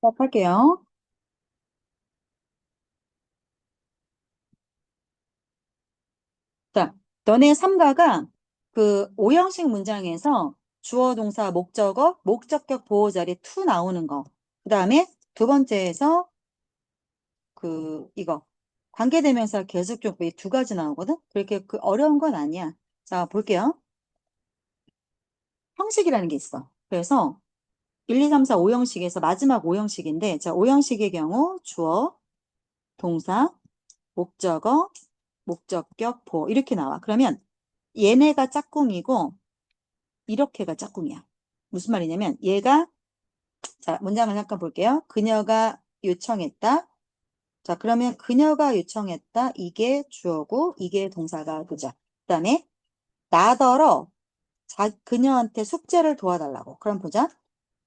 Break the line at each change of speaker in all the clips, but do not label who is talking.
시작할게요. 자, 너네 삼가가 그 오형식 문장에서 주어, 동사, 목적어, 목적격 보호 자리 to 나오는 거. 그 다음에 두 번째에서 이거. 관계대명사 계속적 이 두 가지 나오거든? 그렇게 그 어려운 건 아니야. 자, 볼게요. 형식이라는 게 있어. 그래서 1, 2, 3, 4, 5형식에서 마지막 5형식인데, 자, 5형식의 경우 주어, 동사, 목적어, 목적격, 보호 이렇게 나와. 그러면 얘네가 짝꿍이고 이렇게가 짝꿍이야. 무슨 말이냐면 얘가 자 문장을 잠깐 볼게요. 그녀가 요청했다. 자 그러면 그녀가 요청했다. 이게 주어고 이게 동사가 그죠. 그다음에 나더러 그녀한테 숙제를 도와달라고. 그럼 보자.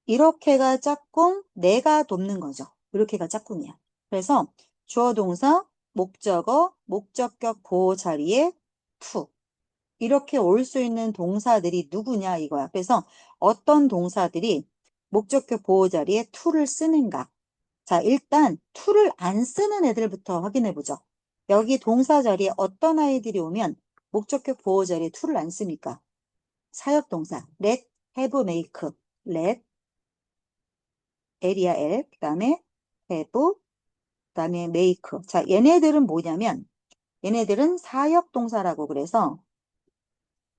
이렇게가 짝꿍 내가 돕는 거죠. 이렇게가 짝꿍이야. 그래서 주어 동사 목적어 목적격 보호 자리에 to 이렇게 올 수 있는 동사들이 누구냐 이거야. 그래서 어떤 동사들이 목적격 보호 자리에 to를 쓰는가. 자, 일단 to를 안 쓰는 애들부터 확인해 보죠. 여기 동사 자리에 어떤 아이들이 오면 목적격 보호 자리에 to를 안 쓰니까. 사역동사 let, have, make, let, l이야 l, 그 다음에 have, 그 다음에 make. 자, 얘네들은 뭐냐면 얘네들은 사역동사라고 그래서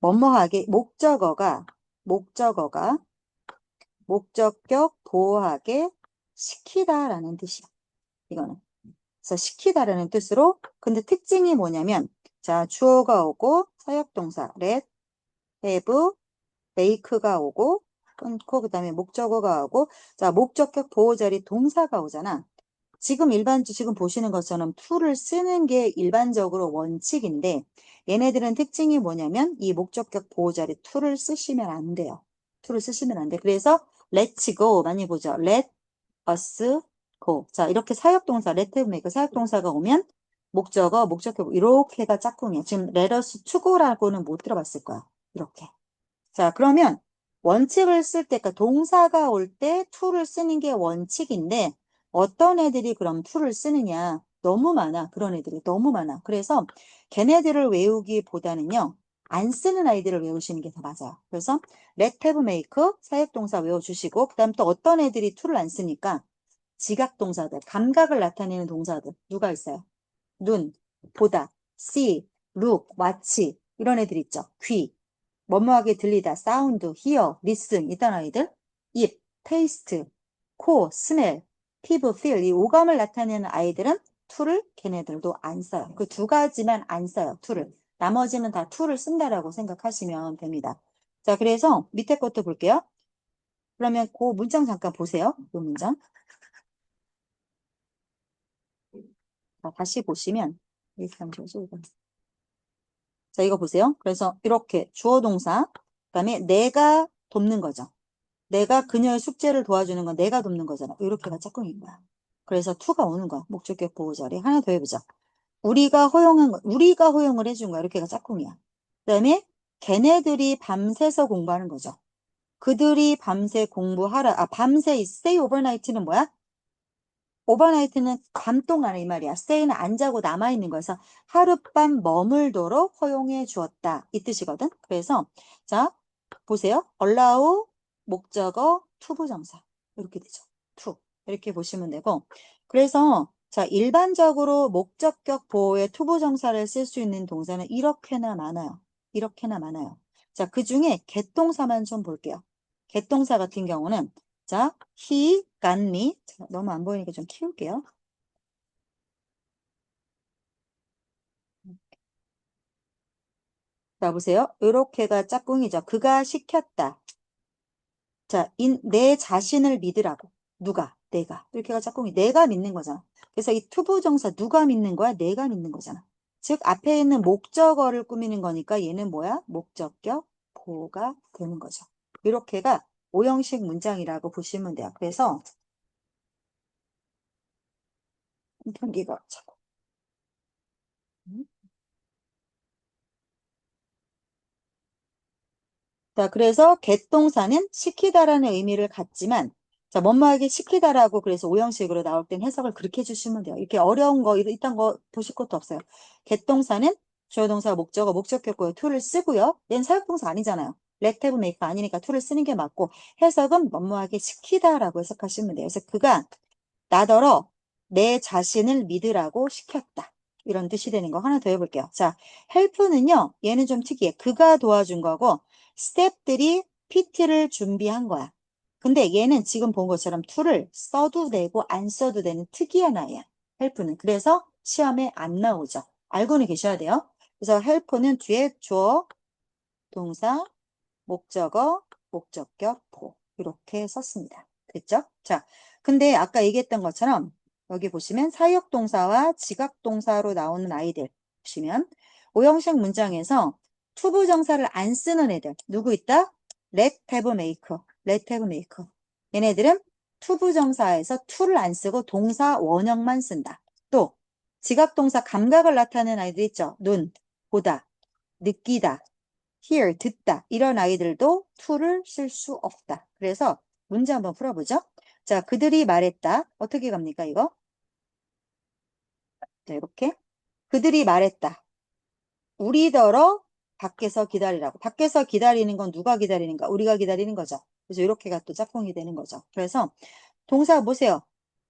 뭐뭐하게 목적어가 목적격 보호하게 시키다라는 뜻이야. 이거는. 그래서 시키다라는 뜻으로 근데 특징이 뭐냐면 자 주어가 오고 사역동사 let, have, make가 오고 끊고 그다음에 목적어가 오고 자 목적격 보호 자리 동사가 오잖아. 지금 보시는 것처럼 to를 쓰는 게 일반적으로 원칙인데 얘네들은 특징이 뭐냐면 이 목적격 보호 자리 to를 쓰시면 안 돼요. to를 쓰시면 안 돼. 그래서 let's go 많이 보죠. let us go. 자, 이렇게 사역동사 let have make 사역동사가 오면 목적어, 목적격 이렇게가 짝꿍이야. 지금 let us to go라고는 못 들어봤을 거야. 이렇게. 자, 그러면 원칙을 쓸 때, 그러니까 동사가 올 때 to를 쓰는 게 원칙인데 어떤 애들이 그럼 to를 쓰느냐? 너무 많아. 그런 애들이 너무 많아. 그래서 걔네들을 외우기보다는요. 안 쓰는 아이들을 외우시는 게 더 맞아요. 그래서 let, have, make 사역동사 외워주시고 그 다음 또 어떤 애들이 to를 안 쓰니까 지각동사들, 감각을 나타내는 동사들 누가 있어요? 눈, 보다, see, look, watch 이런 애들 있죠. 귀, 뭐뭐하게 들리다, 사운드, hear, listen 이딴 아이들, 입, taste, 코, smell, 피부, feel 이 오감을 나타내는 아이들은 to를 걔네들도 안 써요. 그 두 가지만 안 써요. to를. 나머지는 다 to를 쓴다라고 생각하시면 됩니다. 자, 그래서 밑에 것도 볼게요. 그러면 그 문장 잠깐 보세요. 그 문장. 자, 다시 보시면 1, 3, 4, 5번. 자, 이거 보세요. 그래서 이렇게 주어 동사, 그다음에 내가 돕는 거죠. 내가 그녀의 숙제를 도와주는 건 내가 돕는 거잖아. 이렇게가 짝꿍인 거야. 그래서 to가 오는 거야. 목적격 보호 자리. 하나 더 해보자. 우리가 허용을 해준 거야. 이렇게가 짝꿍이야. 그다음에 걔네들이 밤새서 공부하는 거죠. 그들이 밤새 공부하라. 아, 밤새 stay overnight는 뭐야? 오버나이트는 밤 동안에 이 말이야. stay는 안 자고 남아있는 거여서 하룻밤 머물도록 허용해 주었다. 이 뜻이거든. 그래서 자 보세요. allow 목적어 투부정사 이렇게 되죠. to 이렇게 보시면 되고 그래서 자 일반적으로 목적격 보호에 투부정사를 쓸 수 있는 동사는 이렇게나 많아요. 이렇게나 많아요. 자 그중에 get 동사만 좀 볼게요. get 동사 같은 경우는 자, he got me. 자, 너무 안 보이니까 좀 키울게요. 자, 보세요. 요렇게가 짝꿍이죠. 그가 시켰다. 자, 내 자신을 믿으라고. 누가? 내가. 이렇게가 짝꿍이. 내가 믿는 거잖아. 그래서 이 투부정사 누가 믿는 거야? 내가 믿는 거잖아. 즉, 앞에 있는 목적어를 꾸미는 거니까 얘는 뭐야? 목적격 보호가 되는 거죠. 이렇게가 오형식 문장이라고 보시면 돼요. 그래서 경기가 자꾸. 자, 그래서 get 동사는 시키다라는 의미를 갖지만 자, 뭐뭐하게 시키다라고 그래서 오형식으로 나올 땐 해석을 그렇게 해주시면 돼요. 이렇게 어려운 거, 이딴 거 보실 것도 없어요. get 동사는 주어 동사 목적어, 목적격고요. to를 쓰고요. 얘는 사역동사 아니잖아요. let, have, make 아니니까 to를 쓰는 게 맞고 해석은 뭐뭐하게 시키다라고 해석하시면 돼요. 그래서 그가 나더러 내 자신을 믿으라고 시켰다. 이런 뜻이 되는 거 하나 더 해볼게요. 자, help는요. 얘는 좀 특이해. 그가 도와준 거고 스텝들이 PT를 준비한 거야. 근데 얘는 지금 본 것처럼 to를 써도 되고 안 써도 되는 특이한 아이야. help는. 그래서 시험에 안 나오죠. 알고는 계셔야 돼요. 그래서 help는 뒤에 주어, 동사, 목적어, 목적격, 보 이렇게 썼습니다. 됐죠? 자, 근데 아까 얘기했던 것처럼 여기 보시면 사역동사와 지각동사로 나오는 아이들 보시면 오형식 문장에서 투부정사를 안 쓰는 애들 누구 있다? let, have, make, let, have, make 얘네들은 투부정사에서 to를 안 쓰고 동사 원형만 쓴다. 또 지각동사 감각을 나타내는 아이들 있죠? 눈, 보다, 느끼다, hear, 듣다. 이런 아이들도 to를 쓸 수 없다. 그래서 문제 한번 풀어보죠. 자, 그들이 말했다. 어떻게 갑니까, 이거? 자, 이렇게. 그들이 말했다. 우리더러 밖에서 기다리라고. 밖에서 기다리는 건 누가 기다리는가? 우리가 기다리는 거죠. 그래서 이렇게가 또 짝꿍이 되는 거죠. 그래서 동사 보세요.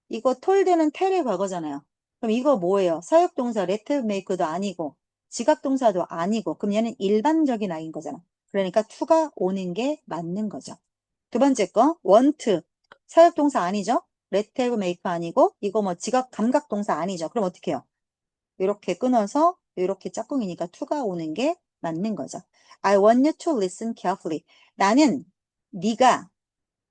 이거 톨드는 텔의 과거잖아요. 그럼 이거 뭐예요? 사역동사 let make도 아니고 지각동사도 아니고 그럼 얘는 일반적인 아이인 거잖아. 그러니까 to가 오는 게 맞는 거죠. 두 번째 거 want 사역동사 아니죠? let have make 아니고 이거 뭐 지각 감각동사 아니죠. 그럼 어떻게 해요? 이렇게 끊어서 이렇게 짝꿍이니까 to가 오는 게 맞는 거죠. I want you to listen carefully. 나는 네가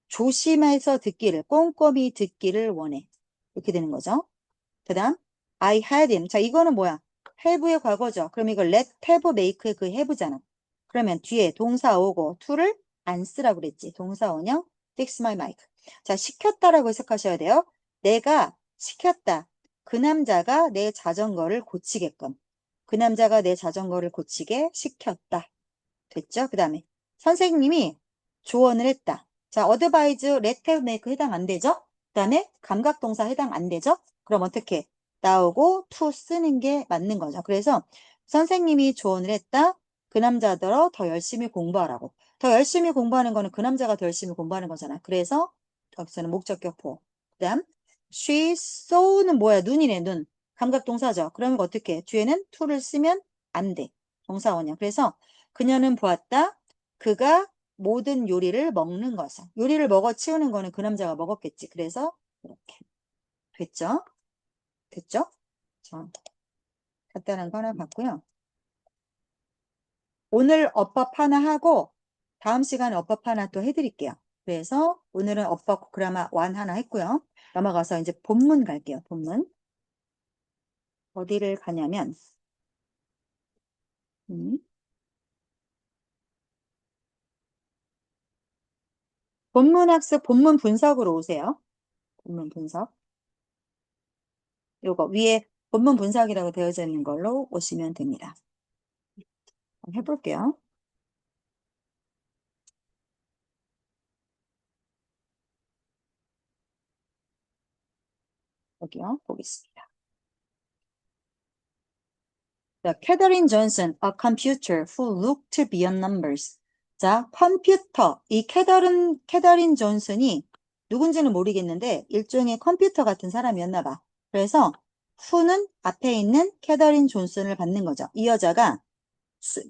조심해서 듣기를, 꼼꼼히 듣기를 원해. 이렇게 되는 거죠. 그 다음, I had him. 자, 이거는 뭐야? have의 과거죠. 그럼 이거 let, have, make의 그 have잖아. 그러면 뒤에 동사 오고 to를 안 쓰라고 그랬지. 동사 원형, fix my mic. 자, 시켰다라고 해석하셔야 돼요. 내가 시켰다. 그 남자가 내 자전거를 고치게끔. 그 남자가 내 자전거를 고치게 시켰다. 됐죠? 그 다음에 선생님이 조언을 했다. 자, 어드바이즈, let, have, make 해당 안 되죠? 그 다음에 감각동사 해당 안 되죠? 그럼 어떻게 나오고 to 쓰는 게 맞는 거죠. 그래서 선생님이 조언을 했다. 그 남자더러 더 열심히 공부하라고. 더 열심히 공부하는 거는 그 남자가 더 열심히 공부하는 거잖아. 그래서 여기서는 목적격 보. 그 다음 she saw는 뭐야? 눈이네, 눈. 감각동사죠. 그러면 어떻게 해? 뒤에는 to를 쓰면 안 돼. 동사원형. 그래서 그녀는 보았다. 그가 모든 요리를 먹는 것을. 요리를 먹어 치우는 거는 그 남자가 먹었겠지. 그래서 이렇게. 됐죠? 됐죠? 자, 간단한 거 하나 봤고요. 오늘 어법 하나 하고 다음 시간에 어법 하나 또 해드릴게요. 그래서 오늘은 어법 그라마 1 하나 했고요. 넘어가서 이제 본문 갈게요. 본문. 어디를 가냐면 음, 본문 학습, 본문 분석으로 오세요. 본문 분석. 요거 위에 본문 분석이라고 되어져 있는 걸로 오시면 됩니다. 한번 해볼게요. 여기요. 보겠습니다. 자, 캐더린 존슨, a computer who looked beyond numbers. 자, 컴퓨터. 이 캐더린 존슨이 누군지는 모르겠는데 일종의 컴퓨터 같은 사람이었나 봐. 그래서 who는 앞에 있는 캐더린 존슨을 받는 거죠. 이 여자가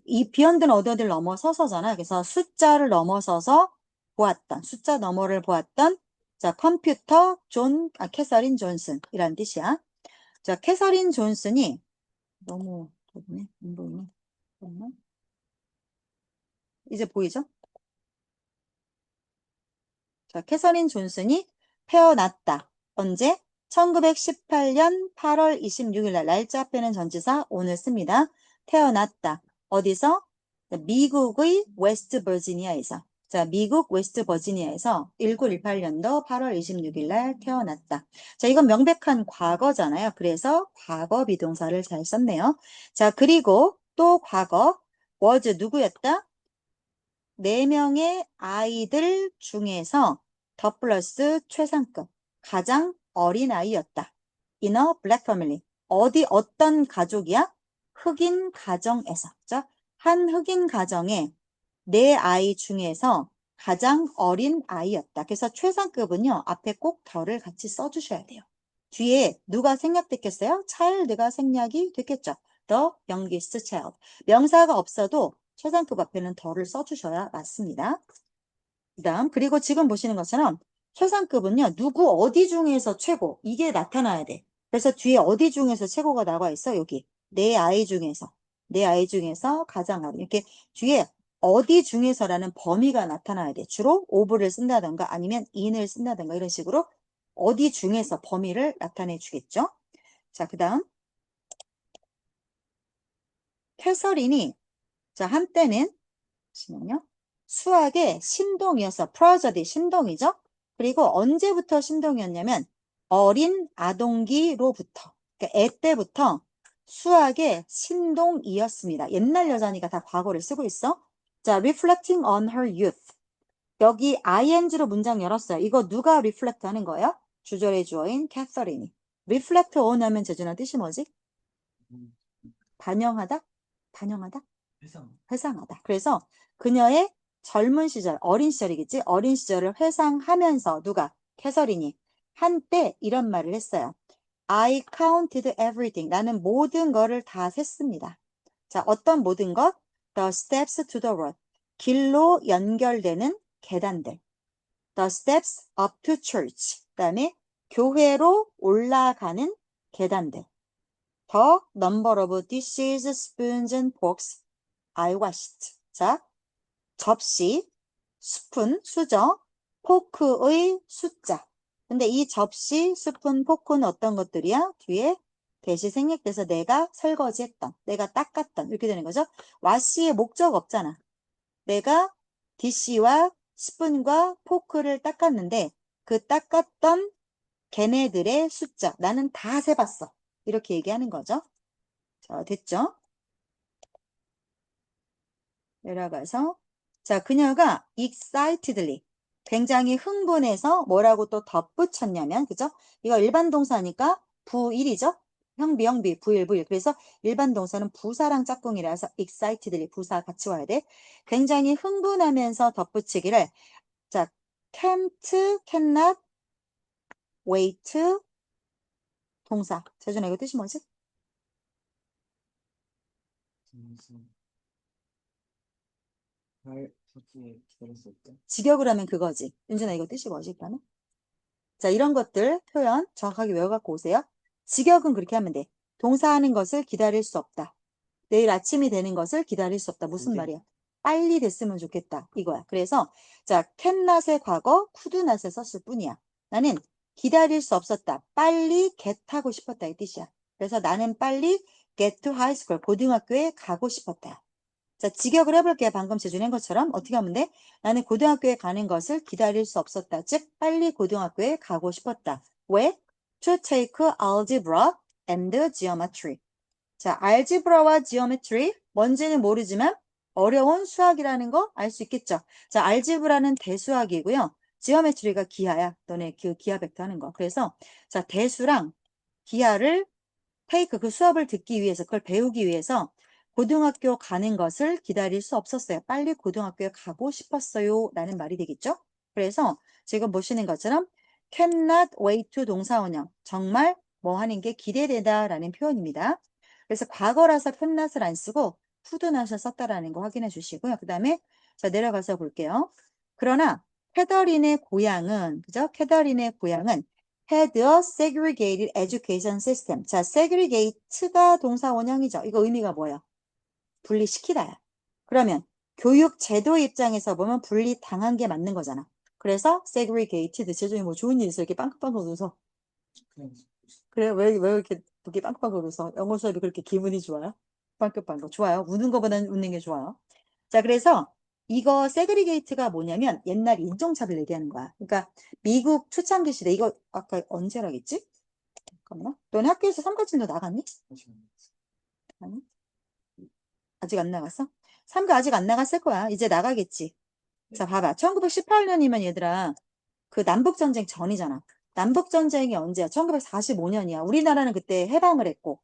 이 비욘드 어더를 넘어서서잖아. 그래서 숫자를 넘어서서 보았던, 숫자 너머를 보았던 자, 컴퓨터 캐서린 존슨이란 뜻이야. 자, 캐서린 존슨이 너무 좁네. 안 보이네. 잠깐만. 이제 보이죠? 자, 캐서린 존슨이 태어났다. 언제? 1918년 8월 26일 날 날짜 앞에는 전치사 오늘 씁니다. 태어났다. 어디서? 미국의 웨스트 버지니아에서. 자, 미국 웨스트 버지니아에서 1918년도 8월 26일 날 태어났다. 자, 이건 명백한 과거잖아요. 그래서 과거 비동사를 잘 썼네요. 자, 그리고 또 과거 was 누구였다? 4명의 아이들 중에서 더 플러스 최상급. 가장 어린 아이였다. In a black family. 어떤 가족이야? 흑인 가정에서. 자, 한 흑인 가정에 네 아이 중에서 가장 어린 아이였다. 그래서 최상급은요, 앞에 꼭 덜을 같이 써주셔야 돼요. 뒤에 누가 생략됐겠어요? child가 생략이 됐겠죠. The youngest child. 명사가 없어도 최상급 앞에는 덜을 써주셔야 맞습니다. 그리고 지금 보시는 것처럼 최상급은요, 누구 어디 중에서 최고. 이게 나타나야 돼. 그래서 뒤에 어디 중에서 최고가 나와 있어? 여기. 내 아이 중에서. 내 아이 중에서 가장 어린. 이렇게 뒤에 어디 중에서라는 범위가 나타나야 돼. 주로 of를 쓴다던가 아니면 in을 쓴다던가 이런 식으로 어디 중에서 범위를 나타내 주겠죠. 자, 그 다음 캐서린이 자 한때는 잠시만요. 수학의 신동이어서 프로저디 신동이죠. 그리고 언제부터 신동이었냐면 어린 아동기로부터 그러니까 애 때부터 수학의 신동이었습니다. 옛날 여자니까 다 과거를 쓰고 있어. 자, reflecting on her youth. 여기 ing로 문장 열었어요. 이거 누가 reflect 하는 거예요? 주절의 주어인 캐서린이. reflect on 하면 재준아 뜻이 뭐지? 반영하다? 반영하다? 회상하다. 그래서 그녀의 젊은 시절, 어린 시절이겠지? 어린 시절을 회상하면서 누가? 캐서린이 한때 이런 말을 했어요. I counted everything. 나는 모든 거를 다 셌습니다. 자, 어떤 모든 것? The steps to the road. 길로 연결되는 계단들. The steps up to church. 그 다음에 교회로 올라가는 계단들. The number of dishes, spoons, and forks I washed. 자, 접시, 스푼, 수저, 포크의 숫자. 근데 이 접시, 스푼, 포크는 어떤 것들이야? 뒤에 대시 생략돼서 내가 설거지했던, 내가 닦았던 이렇게 되는 거죠. 와시의 목적 없잖아. 내가 디시와 스푼과 포크를 닦았는데 그 닦았던 걔네들의 숫자 나는 다 세봤어. 이렇게 얘기하는 거죠. 자, 됐죠? 내려가서 자, 그녀가 excitedly 굉장히 흥분해서 뭐라고 또 덧붙였냐면 그죠? 이거 일반 동사니까 부일이죠? 형비, 부일. 그래서 일반 동사는 부사랑 짝꿍이라서 excitedly 부사 같이 와야 돼. 굉장히 흥분하면서 덧붙이기를 자, cannot wait 동사. 재준아 이거 뜻이 뭐지? 직역을 하면 그거지. 윤준아 이거 뜻이 뭐지? 일단은? 자, 이런 것들 표현 정확하게 외워갖고 오세요. 직역은 그렇게 하면 돼. 동사하는 것을 기다릴 수 없다. 내일 아침이 되는 것을 기다릴 수 없다. 무슨 말이야? 빨리 됐으면 좋겠다. 이거야. 그래서 자, 캔낫의 과거, 쿠드낫에 썼을 뿐이야. 나는 기다릴 수 없었다. 빨리 get하고 싶었다. 이 뜻이야. 그래서 나는 빨리 get to high school, 고등학교에 가고 싶었다. 자, 직역을 해볼게요. 방금 제준한 것처럼 어떻게 하면 돼? 나는 고등학교에 가는 것을 기다릴 수 없었다. 즉, 빨리 고등학교에 가고 싶었다. 왜? To take algebra and geometry. 자, 알지브라와 지오메트리 뭔지는 모르지만 어려운 수학이라는 거 알 수 있겠죠. 자, 알지브라는 대수학이고요. 지오메트리가 기하야. 너네 그 기하 벡터 하는 거. 그래서 자, 대수랑 기하를 테이크 그 수업을 듣기 위해서 그걸 배우기 위해서 고등학교 가는 것을 기다릴 수 없었어요. 빨리 고등학교에 가고 싶었어요. 라는 말이 되겠죠. 그래서 지금 보시는 것처럼 cannot wait to 동사원형 정말 뭐 하는 게 기대되다 라는 표현입니다. 그래서 과거라서 cannot을 안 쓰고 couldnot을 썼다라는 거 확인해 주시고요. 그 다음에 자 내려가서 볼게요. 그러나 캐더린의 고향은 그죠? 캐더린의 고향은 had a segregated education system. 자, segregate가 동사 원형이죠. 이거 의미가 뭐예요? 분리시키다야. 그러면 교육 제도 입장에서 보면 분리당한 게 맞는 거잖아. 그래서 segregated. 제주에 뭐 좋은 일 있어? 이렇게 빵긋빵긋 웃어. 그래, 왜 이렇게 빵긋빵긋 웃어? 영어 수업이 그렇게 기분이 좋아요? 빵긋빵긋. 좋아요. 우는 거보다는 웃는 게 좋아요. 자, 그래서 이거 세그리게이트가 뭐냐면 옛날 인종차별 얘기하는 거야. 그러니까 미국 초창기 시대 이거 아까 언제라겠지? 잠깐만. 너네 학교에서 삼가진도 나갔니? 아니? 아직 안 나갔어? 삼가 아직 안 나갔을 거야. 이제 나가겠지. 자, 봐봐. 1918년이면 얘들아 그 남북전쟁 전이잖아. 남북전쟁이 언제야? 1945년이야. 우리나라는 그때 해방을 했고,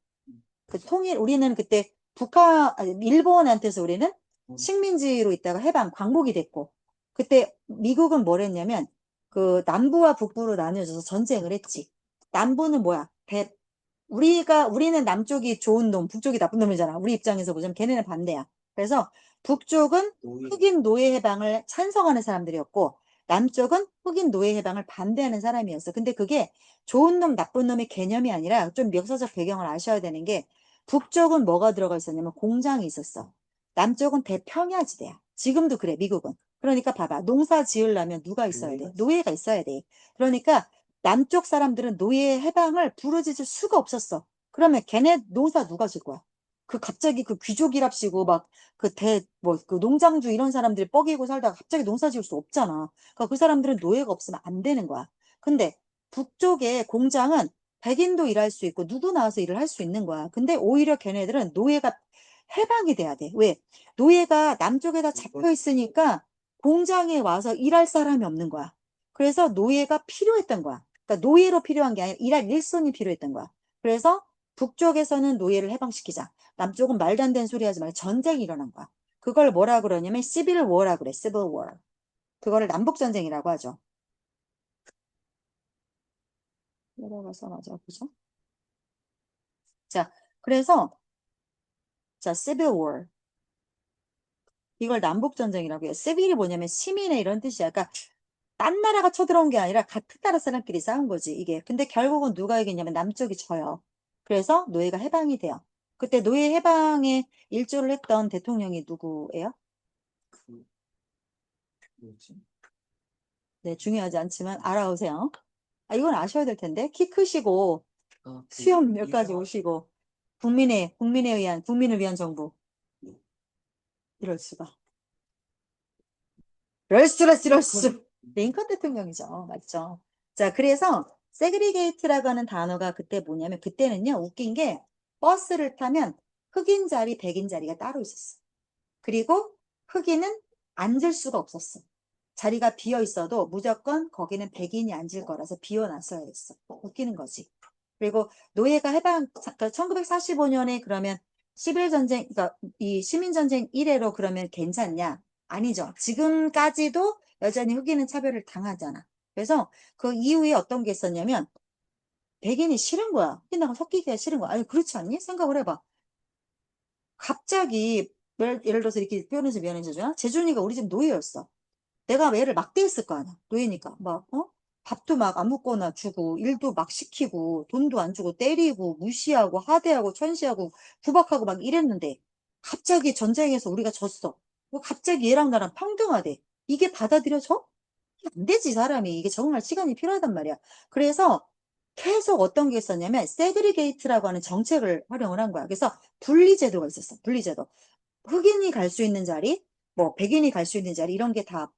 우리는 그때 일본한테서 우리는 식민지로 있다가 광복이 됐고, 그때 미국은 뭘 했냐면, 그 남부와 북부로 나뉘어져서 전쟁을 했지. 남부는 뭐야? 우리는 남쪽이 좋은 놈, 북쪽이 나쁜 놈이잖아. 우리 입장에서 보자면 걔네는 반대야. 그래서 북쪽은 흑인 노예 해방을 찬성하는 사람들이었고, 남쪽은 흑인 노예 해방을 반대하는 사람이었어. 근데 그게 좋은 놈, 나쁜 놈의 개념이 아니라 좀 역사적 배경을 아셔야 되는 게, 북쪽은 뭐가 들어가 있었냐면 공장이 있었어. 남쪽은 대평야지대야. 지금도 그래, 미국은. 그러니까 봐봐. 농사 지으려면 누가 있어야 돼? 노예가 있어야 돼. 그러니까 남쪽 사람들은 노예 해방을 부르짖을 수가 없었어. 그러면 걔네 농사 누가 질 거야? 갑자기 그 귀족이랍시고 막 그 농장주 이런 사람들이 뻐기고 살다가 갑자기 농사 지을 수 없잖아. 그러니까 그 사람들은 노예가 없으면 안 되는 거야. 근데 북쪽의 공장은 백인도 일할 수 있고 누구 나와서 일을 할 수 있는 거야. 근데 오히려 걔네들은 노예가 해방이 돼야 돼. 왜? 노예가 남쪽에다 잡혀 있으니까 공장에 와서 일할 사람이 없는 거야. 그래서 노예가 필요했던 거야. 그러니까 노예로 필요한 게 아니라 일할 일손이 필요했던 거야. 그래서 북쪽에서는 노예를 해방시키자. 남쪽은 말도 안 되는 소리 하지 말고 전쟁이 일어난 거야. 그걸 뭐라 그러냐면 시빌 워라 그래. 시빌 워. 그거를 남북 전쟁이라고 하죠. 내려가서 맞아 보죠. 자, 그래서 자, 시빌 워. 이걸 남북 전쟁이라고 해요. 시빌이 뭐냐면 시민의 이런 뜻이야. 그러니까 딴 나라가 쳐들어온 게 아니라 같은 나라 사람끼리 싸운 거지, 이게. 근데 결국은 누가 이겼냐면 남쪽이 져요. 그래서 노예가 해방이 돼요. 그때 노예 해방에 일조를 했던 대통령이 누구예요?
뭐지?
네, 중요하지 않지만 알아오세요. 아, 이건 아셔야 될 텐데. 키 크시고
그
수염 몇 가지 오시고 국민을 위한 정부. 이럴 수가. 럴수. 링컨 대통령이죠. 맞죠? 자, 그래서 세그리게이트라고 하는 단어가 그때 뭐냐면 그때는요, 웃긴 게 버스를 타면 흑인 자리, 백인 자리가 따로 있었어. 그리고 흑인은 앉을 수가 없었어. 자리가 비어 있어도 무조건 거기는 백인이 앉을 거라서 비워놨어야 됐어. 웃기는 거지. 그리고 노예가 1945년에 그러면 11전쟁, 그러니까 이 시민전쟁 이래로 그러면 괜찮냐? 아니죠. 지금까지도 여전히 흑인은 차별을 당하잖아. 그래서 그 이후에 어떤 게 있었냐면 백인이 싫은 거야. 흑인하고 섞이기가 싫은 거야. 아니, 그렇지 않니? 생각을 해봐. 갑자기 예를 들어서 이렇게 표현해서 미안해져요. 재준이가 우리 집 노예였어. 내가 애를 막대했을 거 아니야. 노예니까. 밥도 막 아무거나 주고, 일도 막 시키고, 돈도 안 주고, 때리고, 무시하고, 하대하고, 천시하고, 구박하고 막 이랬는데, 갑자기 전쟁에서 우리가 졌어. 갑자기 얘랑 나랑 평등하대. 이게 받아들여져? 안 되지, 사람이. 이게 적응할 시간이 필요하단 말이야. 그래서 계속 어떤 게 있었냐면, 세그리게이트라고 하는 정책을 활용을 한 거야. 그래서 분리제도가 있었어. 분리제도. 흑인이 갈 수 있는 자리, 백인이 갈 수 있는 자리, 이런 게 다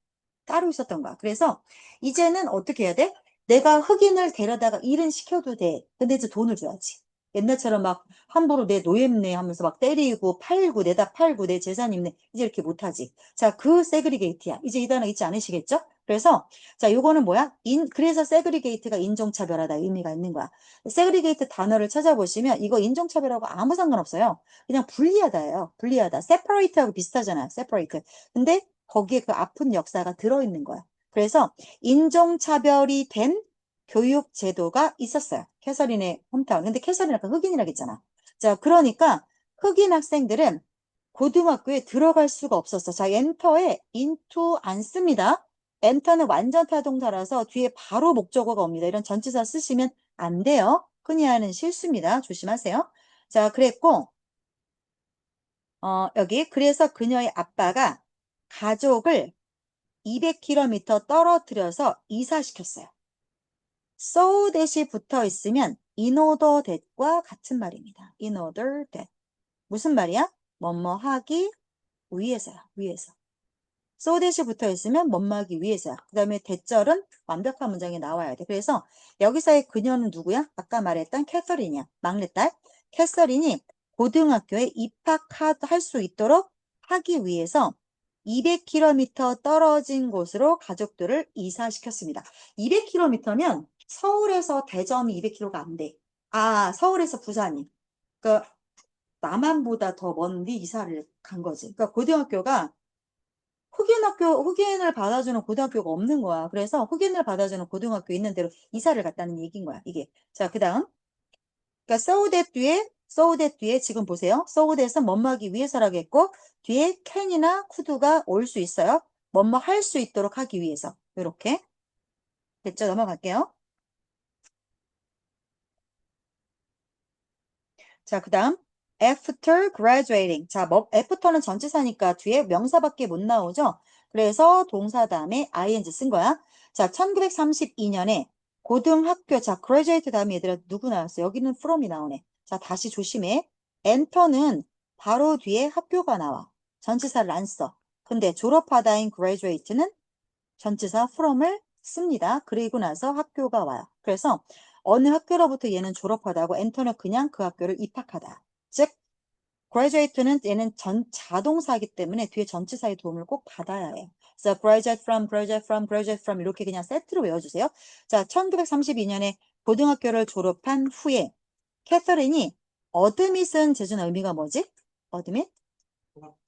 따로 있었던 거야. 그래서 이제는 어떻게 해야 돼? 내가 흑인을 데려다가 일은 시켜도 돼. 근데 이제 돈을 줘야지. 옛날처럼 막 함부로 내 노예네 하면서 막 때리고 팔고 내다 팔고 내 재산 입네. 이제 이렇게 못하지. 자, 그 세그리게이트야. 이제 이 단어 잊지 않으시겠죠? 그래서 자, 요거는 뭐야? 그래서 세그리게이트가 인종차별하다 의미가 있는 거야. 세그리게이트 단어를 찾아보시면 이거 인종차별하고 아무 상관없어요. 그냥 분리하다예요. 분리하다. separate하고 비슷하잖아요. separate. 근데 거기에 그 아픈 역사가 들어있는 거야. 그래서 인종차별이 된 교육 제도가 있었어요. 캐서린의 홈타운. 근데 캐서린 아까 흑인이라고 했잖아. 자, 그러니까 흑인 학생들은 고등학교에 들어갈 수가 없었어. 자, 엔터에 into 안 씁니다. 엔터는 완전 타동사라서 뒤에 바로 목적어가 옵니다. 이런 전치사 쓰시면 안 돼요. 흔히 하는 실수입니다. 조심하세요. 자, 그랬고 여기 그래서 그녀의 아빠가 가족을 200km 떨어뜨려서 이사시켰어요. so that이 붙어 있으면 in order that과 같은 말입니다. in order that. 무슨 말이야? 뭐뭐 하기 위해서야. 위해서. so that이 붙어 있으면 뭐뭐 하기 위해서야. 그 다음에 대절은 완벽한 문장이 나와야 돼. 그래서 여기서의 그녀는 누구야? 아까 말했던 캐서린이야. 막내딸. 캐서린이 고등학교에 입학할 수 있도록 하기 위해서 200km 떨어진 곳으로 가족들을 이사시켰습니다. 200km면 서울에서 대전이 200km가 안 돼. 아, 서울에서 부산이. 그러니까 남한보다 더 먼데 이사를 간 거지. 그러니까 고등학교가 흑인을 받아주는 고등학교가 없는 거야. 그래서 흑인을 받아주는 고등학교 있는 대로 이사를 갔다는 얘기인 거야, 이게. 자, 그 다음. 그러니까 so that 뒤에 지금 보세요. so that은 뭐뭐 하기 위해서라고 했고, 뒤에 can이나 could가 올 수 있어요. 뭐뭐 할 수 있도록 하기 위해서. 이렇게. 됐죠? 넘어갈게요. 자, 그 다음. after graduating. 자, after는 전치사니까 뒤에 명사밖에 못 나오죠? 그래서 동사 다음에 ing 쓴 거야. 자, 1932년에 고등학교, 자, graduate 다음에 얘들아 누구 나왔어? 여기는 from이 나오네. 자, 다시 조심해. enter는 바로 뒤에 학교가 나와. 전치사를 안 써. 근데 졸업하다인 graduate는 전치사 from을 씁니다. 그리고 나서 학교가 와요. 그래서 어느 학교로부터 얘는 졸업하다고 enter는 그냥 그 학교를 입학하다. 즉 graduate는 얘는 자동사이기 때문에 뒤에 전치사의 도움을 꼭 받아야 해요. 그래서 graduate from, graduate from, graduate from 이렇게 그냥 세트로 외워주세요. 자, 1932년에 고등학교를 졸업한 후에 캐서린이 어드밋은 제주는 의미가 뭐지? 어드밋?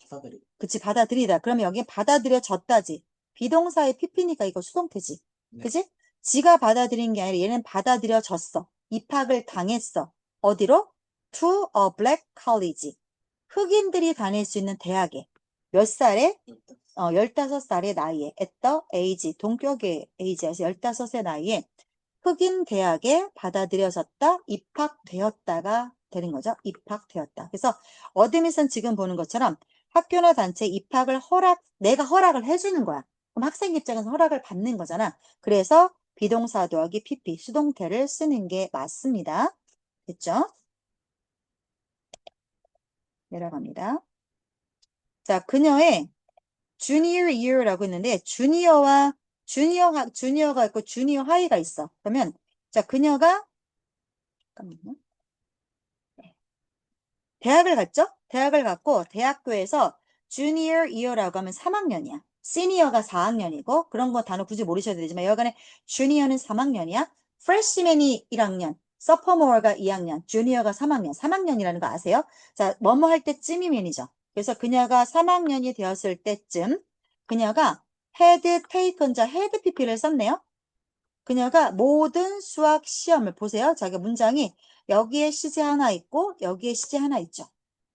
받아들이.
그치, 받아들이다. 그러면 여기 받아들여졌다지. 비동사의 pp니까 이거 수동태지.
네.
그치? 지가 받아들인 게 아니라 얘는 받아들여졌어. 입학을 당했어. 어디로? To a black college. 흑인들이 다닐 수 있는 대학에. 몇 살에? 15살의 나이에. at the age. 동격의 age에서 15세 나이에 흑인 대학에 받아들여졌다. 입학되었다가 되는 거죠. 입학되었다. 그래서 어드밋은 지금 보는 것처럼 학교나 단체 입학을 내가 허락을 해주는 거야. 그럼 학생 입장에서 허락을 받는 거잖아. 그래서 비동사 더하기 pp, 수동태를 쓰는 게 맞습니다. 됐죠? 내려갑니다. 자, 그녀의 junior year라고 했는데, 주니어가 있고 주니어 하이가 있어. 그러면, 자, 그녀가, 잠깐만요. 대학을 갔죠? 대학을 갔고 대학교에서 junior year라고 하면 3학년이야. 시니어가 4학년이고 그런 거 단어 굳이 모르셔도 되지만 여간에 junior는 3학년이야. freshman이 1학년, sophomore가 2학년, junior가 3학년. 3학년이라는 거 아세요? 자, 뭐뭐 할 때쯤이면이죠. 그래서 그녀가 3학년이 되었을 때쯤 그녀가 had taken, 자, had pp를 썼네요. 그녀가 모든 수학 시험을 보세요. 자기 문장이 여기에 시제 하나 있고 여기에 시제 하나 있죠.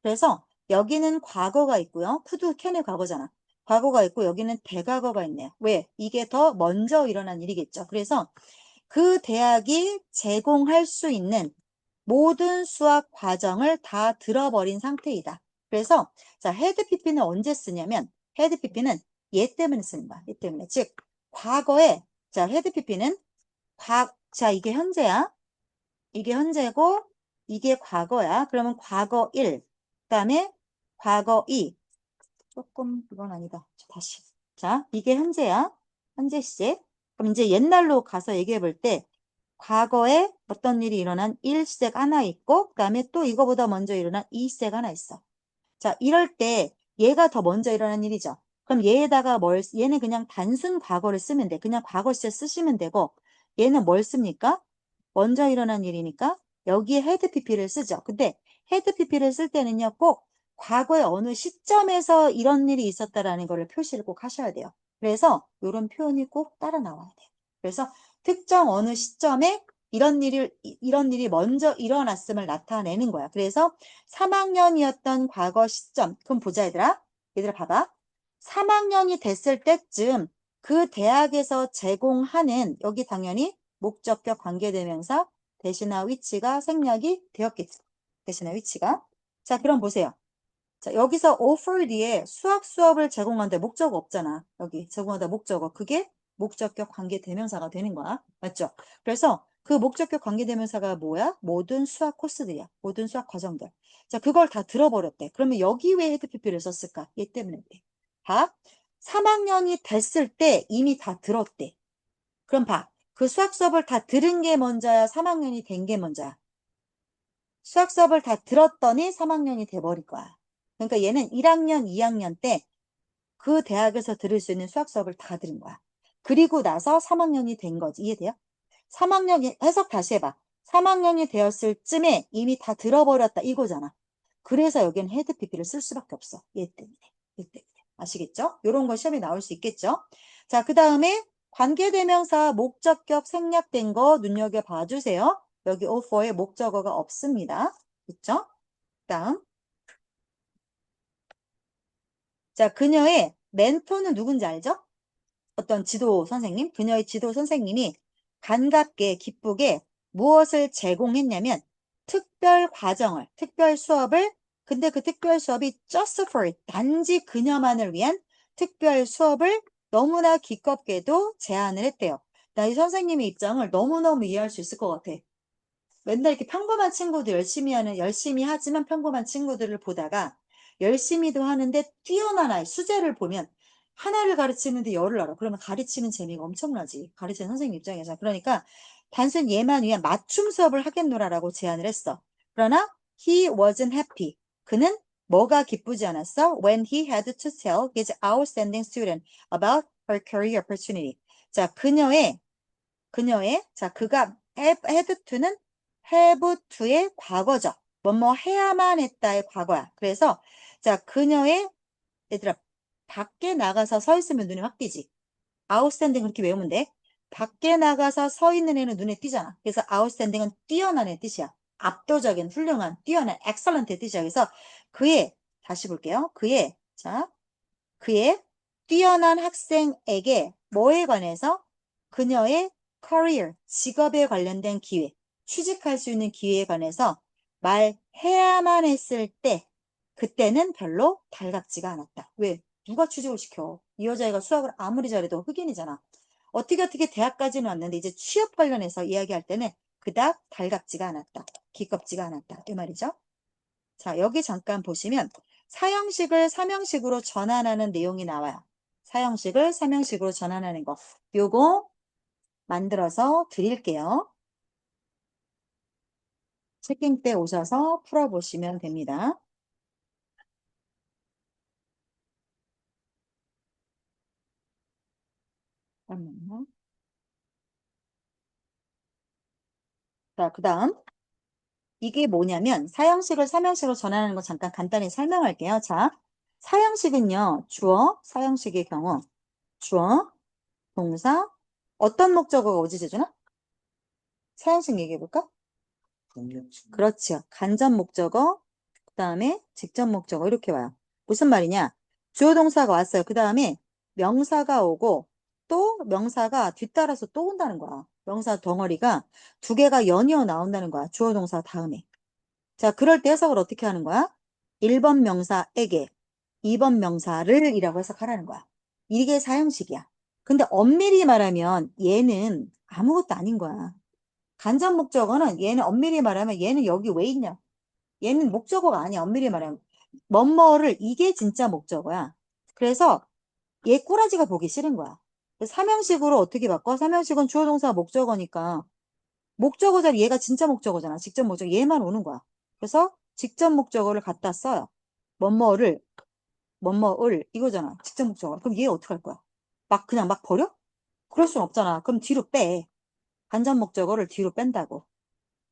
그래서 여기는 과거가 있고요. 푸드 캔의 과거잖아. 과거가 있고 여기는 대과거가 있네요. 왜? 이게 더 먼저 일어난 일이겠죠. 그래서 그 대학이 제공할 수 있는 모든 수학 과정을 다 들어버린 상태이다. 그래서 자, 헤드 PP는 언제 쓰냐면 헤드 PP는 얘 때문에 쓰는 거야. 얘 때문에. 즉 과거에 자, 헤드 PP는 자, 이게 현재야. 이게 현재고 이게 과거야. 그러면 과거 1, 그다음에 과거 2. 조금 이건 아니다. 다시. 자, 이게 현재야. 현재 시제. 그럼 이제 옛날로 가서 얘기해 볼 때 과거에 어떤 일이 일어난 1시제가 하나 있고 그다음에 또 이거보다 먼저 일어난 2시제가 하나 있어. 자, 이럴 때 얘가 더 먼저 일어난 일이죠. 그럼 얘에다가 얘는 그냥 단순 과거를 쓰면 돼. 그냥 과거 시제 쓰시면 되고 얘는 뭘 씁니까? 먼저 일어난 일이니까 여기에 헤드 PP를 쓰죠. 근데 헤드 PP를 쓸 때는요, 꼭 과거의 어느 시점에서 이런 일이 있었다라는 거를 표시를 꼭 하셔야 돼요. 그래서 이런 표현이 꼭 따라 나와야 돼요. 그래서 특정 어느 시점에 이런 일이 먼저 일어났음을 나타내는 거야. 그래서 3학년이었던 과거 시점. 그럼 보자, 얘들아. 얘들아, 봐봐. 3학년이 됐을 때쯤 그 대학에서 제공하는, 여기 당연히 목적격 관계대명사 대신나 위치가 생략이 되었겠지. 대신나 위치가. 자, 그럼 보세요. 자, 여기서 offer 뒤에 수학 수업을 제공한데 목적어 없잖아. 여기 제공한다 목적어. 그게 목적격 관계대명사가 되는 거야. 맞죠? 그래서 그 목적격 관계대명사가 뭐야? 모든 수학 코스들이야. 모든 수학 과정들. 자, 그걸 다 들어버렸대. 그러면 여기 왜 헤드 PP를 썼을까? 얘 때문에 그래. 봐. 3학년이 됐을 때 이미 다 들었대. 그럼 봐. 그 수학 수업을 다 들은 게 먼저야? 3학년이 된 게 먼저야? 수학 수업을 다 들었더니 3학년이 돼버릴 거야. 그러니까 얘는 1학년, 2학년 때 그 대학에서 들을 수 있는 수학 수업을 다 들은 거야. 그리고 나서 3학년이 된 거지. 이해돼요? 3학년이, 해석 다시 해봐. 3학년이 되었을 쯤에 이미 다 들어버렸다. 이거잖아. 그래서 여기는 헤드 PP를 쓸 수밖에 없어. 얘 때문에. 얘 때문에. 아시겠죠? 요런 거 시험에 나올 수 있겠죠? 자, 그 다음에 관계대명사 목적격 생략된 거 눈여겨봐 주세요. 여기 offer에 목적어가 없습니다. 있죠? 다음. 자, 그녀의 멘토는 누군지 알죠? 어떤 지도 선생님, 그녀의 지도 선생님이 반갑게, 기쁘게 무엇을 제공했냐면 특별 과정을, 특별 수업을, 근데 그 특별 수업이 just for it, 단지 그녀만을 위한 특별 수업을 너무나 기껍게도 제안을 했대요. 나 이 선생님의 입장을 너무너무 이해할 수 있을 것 같아. 맨날 이렇게 평범한 친구도 열심히 하지만 평범한 친구들을 보다가 열심히도 하는데 뛰어난 아이, 수재를 보면 하나를 가르치는데 열을 알아. 그러면 가르치는 재미가 엄청나지. 가르치는 선생님 입장에서. 그러니까 단순 얘만 위한 맞춤 수업을 하겠노라라고 제안을 했어. 그러나 he wasn't happy. 그는 뭐가 기쁘지 않았어? When he had to tell his outstanding student about her career opportunity. 자, 자, 그가 had to는 have to의 과거죠. 뭐뭐 해야만 했다의 과거야. 그래서, 자, 그녀의, 얘들아, 밖에 나가서 서 있으면 눈에 확 띄지. outstanding 그렇게 외우면 돼. 밖에 나가서 서 있는 애는 눈에 띄잖아. 그래서 outstanding은 뛰어난 애 뜻이야. 압도적인, 훌륭한, 뛰어난, excellent의 뜻이야. 그래서 다시 볼게요. 그의 뛰어난 학생에게 뭐에 관해서 그녀의 career, 직업에 관련된 기회, 취직할 수 있는 기회에 관해서 말해야만 했을 때 그때는 별로 달갑지가 않았다. 왜? 누가 취직을 시켜? 이 여자애가 수학을 아무리 잘해도 흑인이잖아. 어떻게 대학까지는 왔는데 이제 취업 관련해서 이야기할 때는 그닥 달갑지가 않았다. 기껍지가 않았다. 이 말이죠. 자, 여기 잠깐 보시면 사형식을 삼형식으로 전환하는 내용이 나와요. 사형식을 삼형식으로 전환하는 거. 요거 만들어서 드릴게요. 체킹 때 오셔서 풀어보시면 됩니다. 잠깐만요. 자, 그 다음. 이게 뭐냐면 사형식을 삼형식으로 전환하는 거 잠깐 간단히 설명할게요. 자, 사형식은요. 사형식의 경우 주어, 동사, 어떤 목적어가 오지 제주나? 사형식 얘기해볼까? 그렇죠. 간접 목적어, 그 다음에 직접 목적어 이렇게 와요. 무슨 말이냐? 주어 동사가 왔어요. 그 다음에 명사가 오고 또 명사가 뒤따라서 또 온다는 거야. 명사 덩어리가 두 개가 연이어 나온다는 거야. 주어 동사 다음에. 자, 그럴 때 해석을 어떻게 하는 거야? 1번 명사에게 2번 명사를 이라고 해석하라는 거야. 이게 사형식이야. 근데 엄밀히 말하면 얘는 아무것도 아닌 거야. 간접 목적어는 얘는 엄밀히 말하면 얘는 여기 왜 있냐? 얘는 목적어가 아니야. 엄밀히 말하면. 뭐뭐를 이게 진짜 목적어야. 그래서 얘 꼬라지가 보기 싫은 거야. 삼형식으로 어떻게 바꿔? 삼형식은 주어 동사 목적어니까 목적어 자리 얘가 진짜 목적어잖아. 직접 목적어 얘만 오는 거야. 그래서 직접 목적어를 갖다 써요. 뭐뭐를 뭐뭐을 이거잖아. 직접 목적어. 그럼 얘 어떡할 거야? 그냥 막 버려? 그럴 순 없잖아. 그럼 뒤로 빼. 간접 목적어를 뒤로 뺀다고.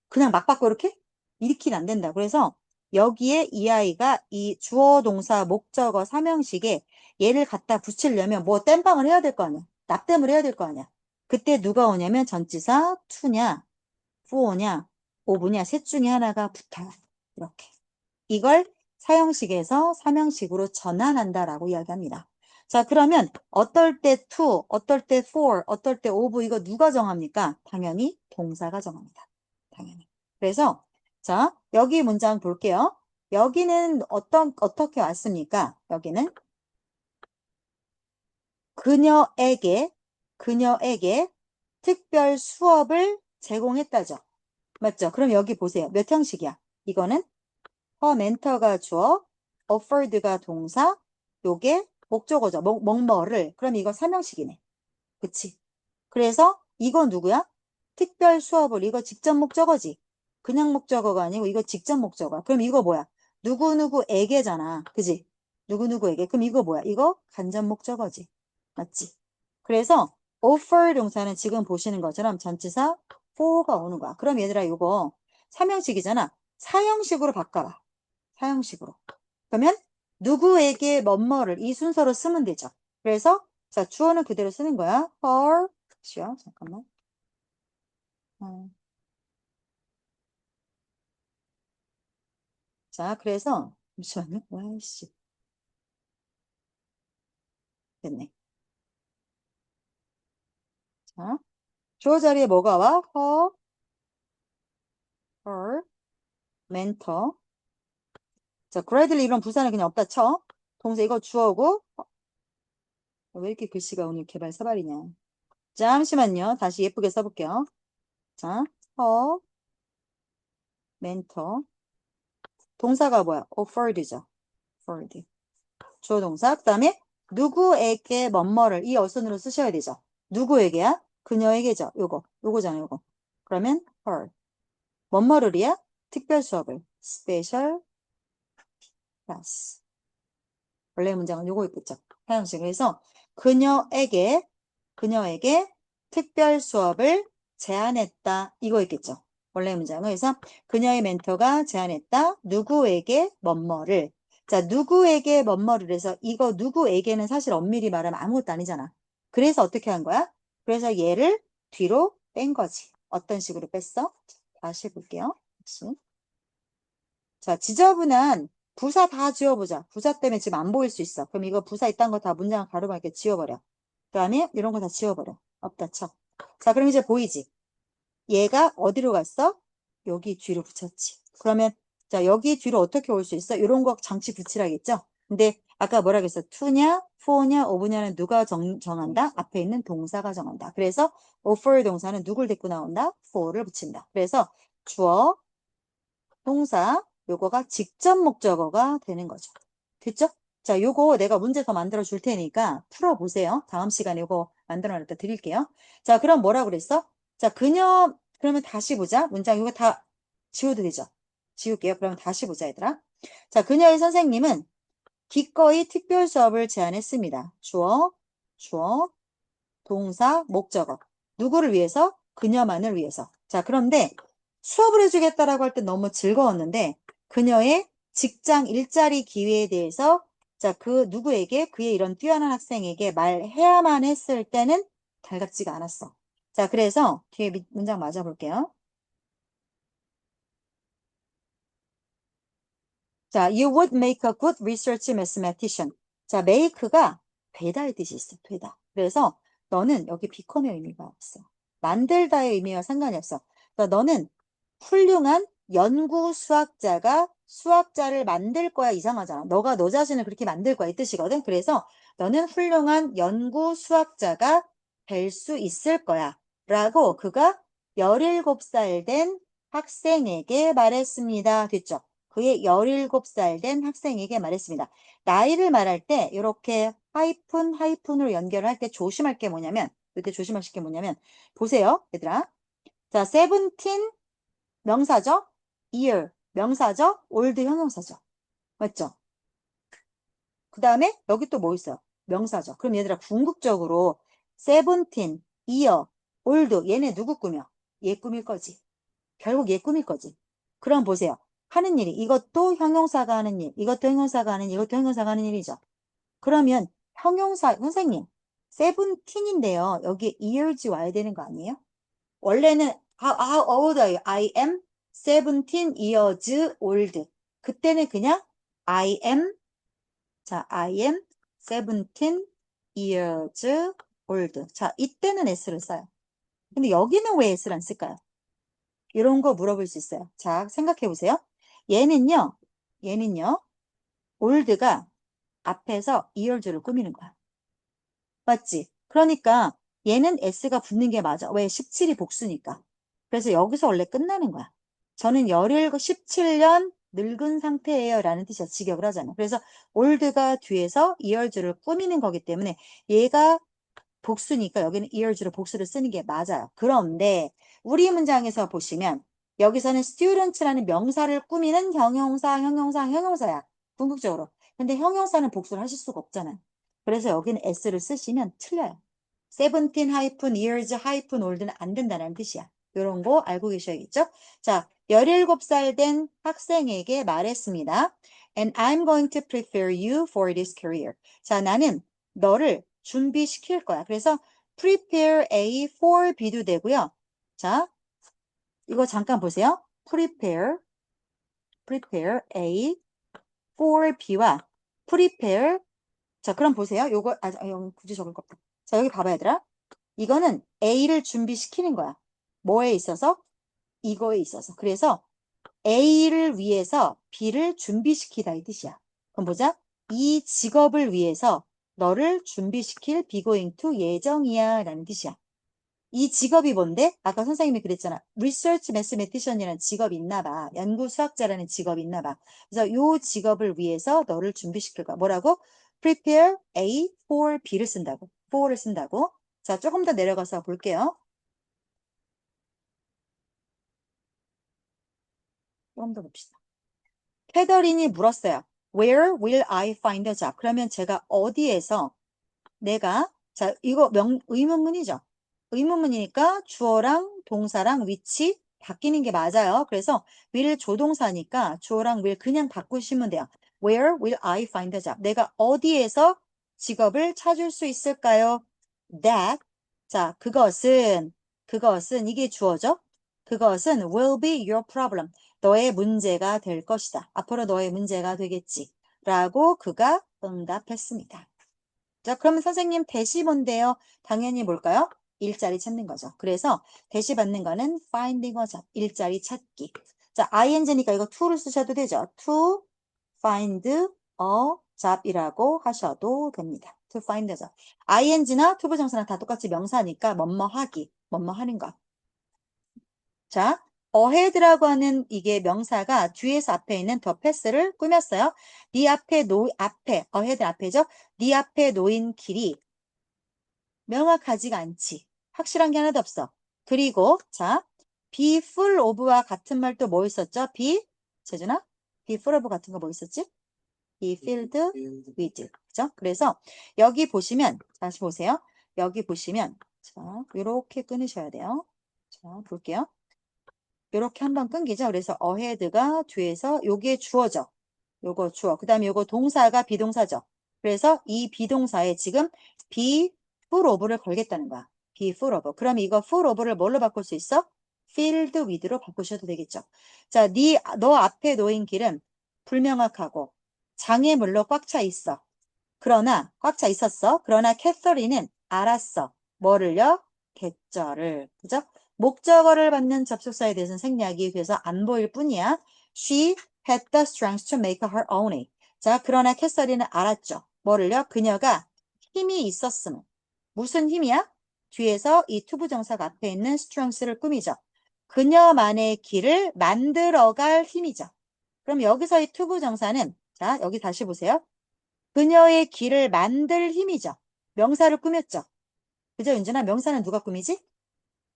그냥 막 바꿔 이렇게? 이렇게는 안 된다. 그래서 여기에 이 아이가 이 주어 동사 목적어 삼형식에 얘를 갖다 붙이려면 뭐 땜빵을 해야 될 거 아니야. 납땜을 해야 될 거 아니야. 그때 누가 오냐면 전치사 to냐, for냐, of냐 셋 중에 하나가 붙어요. 이렇게. 이걸 사형식에서 삼형식으로 전환한다라고 이야기합니다. 자, 그러면 어떨 때 to, 어떨 때 for, 어떨 때 of 이거 누가 정합니까? 당연히 동사가 정합니다. 당연히. 그래서 자, 여기 문장 볼게요. 여기는 어떻게 왔습니까? 여기는 그녀에게 특별 수업을 제공했다죠. 맞죠? 그럼 여기 보세요. 몇 형식이야? 이거는 멘터가 주어, offered가 동사, 요게 목적어죠. 뭐를. 그럼 이거 삼형식이네. 그치? 그래서 이거 누구야? 특별 수업을 이거 직접 목적어지. 그냥 목적어가 아니고 이거 직접 목적어. 그럼 이거 뭐야? 누구누구에게잖아. 그지? 누구누구에게. 그럼 이거 뭐야? 이거 간접 목적어지. 맞지? 그래서 offer 동사는 지금 보시는 것처럼 전치사 for가 오는 거야. 그럼 얘들아 이거 삼형식이잖아. 사형식으로 바꿔봐. 사형식으로. 그러면 누구에게 뭐뭐를 이 순서로 쓰면 되죠. 그래서 자 주어는 그대로 쓰는 거야. her 쉬어 잠깐만. 자 그래서 잠시만요. 와이씨 됐네. 자 주어 자리에 뭐가 와? her mentor. 자 그레들리 이런 부사는 그냥 없다 쳐. 동사 이거 주어고 왜 이렇게 글씨가 오늘 개발 사발이냐. 잠시만요. 다시 예쁘게 써볼게요. 자, mentor. 동사가 뭐야? offered죠. offered. 주어 동사. 그 다음에 누구에게 뭐뭐를 이 어순으로 쓰셔야 되죠. 누구에게야? 그녀에게죠. 요거잖아, 요거. 그러면 her. 뭐뭐를이야? 특별 수업을. special class. 원래 문장은 요거 있겠죠. 사용식. 그래서 그녀에게 특별 수업을 제안했다. 이거 있겠죠. 원래 문장은. 그래서 그녀의 멘토가 제안했다. 누구에게 뭐뭐를. 자, 누구에게 뭐뭐를 해서 이거 누구에게는 사실 엄밀히 말하면 아무것도 아니잖아. 그래서 어떻게 한 거야? 그래서 얘를 뒤로 뺀 거지. 어떤 식으로 뺐어? 다시 볼게요. 다시. 자, 지저분한 부사 다 지워보자. 부사 때문에 지금 안 보일 수 있어. 그럼 이거 부사 있다는 거 다 문장 가로막 이렇게 지워버려. 그 다음에 이런 거 다 지워버려. 없다 쳐. 자, 그럼 이제 보이지? 얘가 어디로 갔어? 여기 뒤로 붙였지. 그러면 자 여기 뒤로 어떻게 올 수 있어? 이런 거 장치 붙이라겠죠? 근데 아까 뭐라 그랬어? to냐, for냐, of냐는 누가 정한다? 앞에 있는 동사가 정한다. 그래서 offer 동사는 누굴 데리고 나온다? for를 붙인다. 그래서 주어, 동사, 요거가 직접 목적어가 되는 거죠. 됐죠? 자, 요거 내가 문제 더 만들어 줄 테니까 풀어보세요. 다음 시간에 요거 만들어 놨다 드릴게요. 자, 그럼 뭐라고 그랬어? 자, 그러면 다시 보자. 문장 이거 다 지워도 되죠? 지울게요. 그러면 다시 보자, 얘들아. 자, 그녀의 선생님은 기꺼이 특별 수업을 제안했습니다. 주어, 동사, 목적어. 누구를 위해서? 그녀만을 위해서. 자, 그런데 수업을 해주겠다라고 할 때 너무 즐거웠는데 그녀의 직장 일자리 기회에 대해서 자, 그 누구에게 그의 이런 뛰어난 학생에게 말해야만 했을 때는 달갑지가 않았어. 자, 그래서 뒤에 문장 맞아 볼게요. 자, you would make a good research mathematician. 자, make가 되다의 뜻이 있어. 되다. 그래서 너는 여기 비컨의 의미가 없어. 만들다의 의미와 상관이 없어. 그러니까 너는 훌륭한 연구 수학자가 수학자를 만들 거야. 이상하잖아. 너가 너 자신을 그렇게 만들 거야. 이 뜻이거든. 그래서 너는 훌륭한 연구 수학자가 될 수 있을 거야. 라고 그가 17살 된 학생에게 말했습니다. 됐죠? 그의 17살 된 학생에게 말했습니다. 나이를 말할 때 이렇게 하이픈으로 연결할 때 조심할 게 뭐냐면 이때 조심하실 게 뭐냐면 보세요. 얘들아. 자, 17 명사죠? year 명사죠? old 형용사죠. 맞죠? 그 다음에 여기 또 뭐 있어요? 명사죠. 그럼 얘들아 궁극적으로 17, year, old 얘네 누구 꾸며? 얘 꾸밀 거지. 결국 얘 꾸밀 거지. 그럼 보세요. 하는 일이 이것도 형용사가 하는 일, 이것도 형용사가 하는 일, 이것도 형용사가 하는 일이죠. 그러면 형용사 선생님 17인데요. 여기에 years 와야 되는 거 아니에요? 원래는 how old are you? I am 17 years old. 그때는 그냥 I am 17 years old. 자, 이때는 s를 써요. 근데 여기는 왜 s를 안 쓸까요? 이런 거 물어볼 수 있어요. 자, 생각해 보세요. 얘는요, old가 앞에서 years를 꾸미는 거야. 맞지? 그러니까 얘는 s가 붙는 게 맞아. 왜? 17이 복수니까. 그래서 여기서 원래 끝나는 거야. 저는 17년 늙은 상태예요 라는 뜻이야. 직역을 하잖아. 그래서 old가 뒤에서 years를 꾸미는 거기 때문에 얘가 복수니까 여기는 years로 복수를 쓰는 게 맞아요. 그런데 우리 문장에서 보시면 여기서는 students라는 명사를 꾸미는 형용사야. 궁극적으로. 근데 형용사는 복수를 하실 수가 없잖아요. 그래서 여기는 s를 쓰시면 틀려요. 17-years -old는 안 된다는 뜻이야. 이런 거 알고 계셔야겠죠? 자, 17살 된 학생에게 말했습니다. And I'm going to prepare you for this career. 자, 나는 너를 준비시킬 거야. 그래서 prepare A for B도 되고요. 자, 이거 잠깐 보세요. prepare A for B와 prepare. 자, 그럼 보세요. 요거, 여기 굳이 적을 거 없다. 자, 여기 봐봐, 얘들아. 이거는 A를 준비시키는 거야. 뭐에 있어서? 이거에 있어서. 그래서 A를 위해서 B를 준비시키다 이 뜻이야. 그럼 보자. 이 직업을 위해서 너를 준비시킬 be going to 예정이야 라는 뜻이야. 이 직업이 뭔데? 아까 선생님이 그랬잖아. Research Mathematician이라는 직업이 있나 봐. 연구 수학자라는 직업이 있나 봐. 그래서 이 직업을 위해서 너를 준비시킬 거야. 뭐라고? Prepare A for B를 쓴다고. for를 쓴다고. 자, 조금 더 내려가서 볼게요. 조금 더 봅시다. 캐더린이 물었어요. Where will I find a job? 그러면 제가 어디에서 내가, 자, 이거 의문문이죠. 의문문이니까 주어랑 동사랑 위치 바뀌는 게 맞아요. 그래서 will 조동사니까 주어랑 will 그냥 바꾸시면 돼요. Where will I find a job? 내가 어디에서 직업을 찾을 수 있을까요? That, 자, 그것은 이게 주어죠. 그것은 will be your problem. 너의 문제가 될 것이다. 앞으로 너의 문제가 되겠지. 라고 그가 응답했습니다. 자, 그러면 선생님 대시 뭔데요? 당연히 뭘까요? 일자리 찾는 거죠. 그래서 대시 받는 거는 finding a job, 일자리 찾기. 자, ing니까 이거 to를 쓰셔도 되죠. to find a job이라고 하셔도 됩니다. to find a job. ing나 to 부정사나 다 똑같이 명사니까 뭐뭐 하기, 뭐뭐 하는 것. 자, ahead라고 하는 이게 명사가 뒤에서 앞에 있는 the past를 꾸몄어요. 네 앞에 ahead 앞에죠. 네 앞에 놓인 길이 명확하지가 않지. 확실한 게 하나도 없어. 그리고 자, be full of와 같은 말 또 뭐 있었죠? 재준아? be full of 같은 거 뭐 있었지? be filled with. 그죠? 그래서 여기 보시면 다시 보세요. 여기 보시면 자, 이렇게 끊으셔야 돼요. 자, 볼게요. 이렇게 한번 끊기죠. 그래서 ahead가 뒤에서 요게 주어져. 요거 주어. 그 다음에 요거 동사가 비동사죠. 그래서 이 비동사에 지금 be full of를 걸겠다는 거야. be full of. 그럼 이거 full of를 뭘로 바꿀 수 있어? filled with로 바꾸셔도 되겠죠. 자, 너 앞에 놓인 길은 불명확하고 장애물로 꽉 차 있어. 꽉 차 있었어. 그러나 캐서린은 알았어. 뭐를요? 계절을. 그죠? 목적어를 받는 접속사에 대해서는 생략이 그래서 안 보일 뿐이야. She had the strength to make her own. 자, 그러나 캐서린은 알았죠. 뭐를요? 그녀가 힘이 있었음. 무슨 힘이야? 뒤에서 이 투부정사가 앞에 있는 strength를 꾸미죠. 그녀만의 길을 만들어갈 힘이죠. 그럼 여기서 이 투부정사는 자, 여기 다시 보세요. 그녀의 길을 만들 힘이죠. 명사를 꾸몄죠. 그죠, 윤준아? 명사는 누가 꾸미지?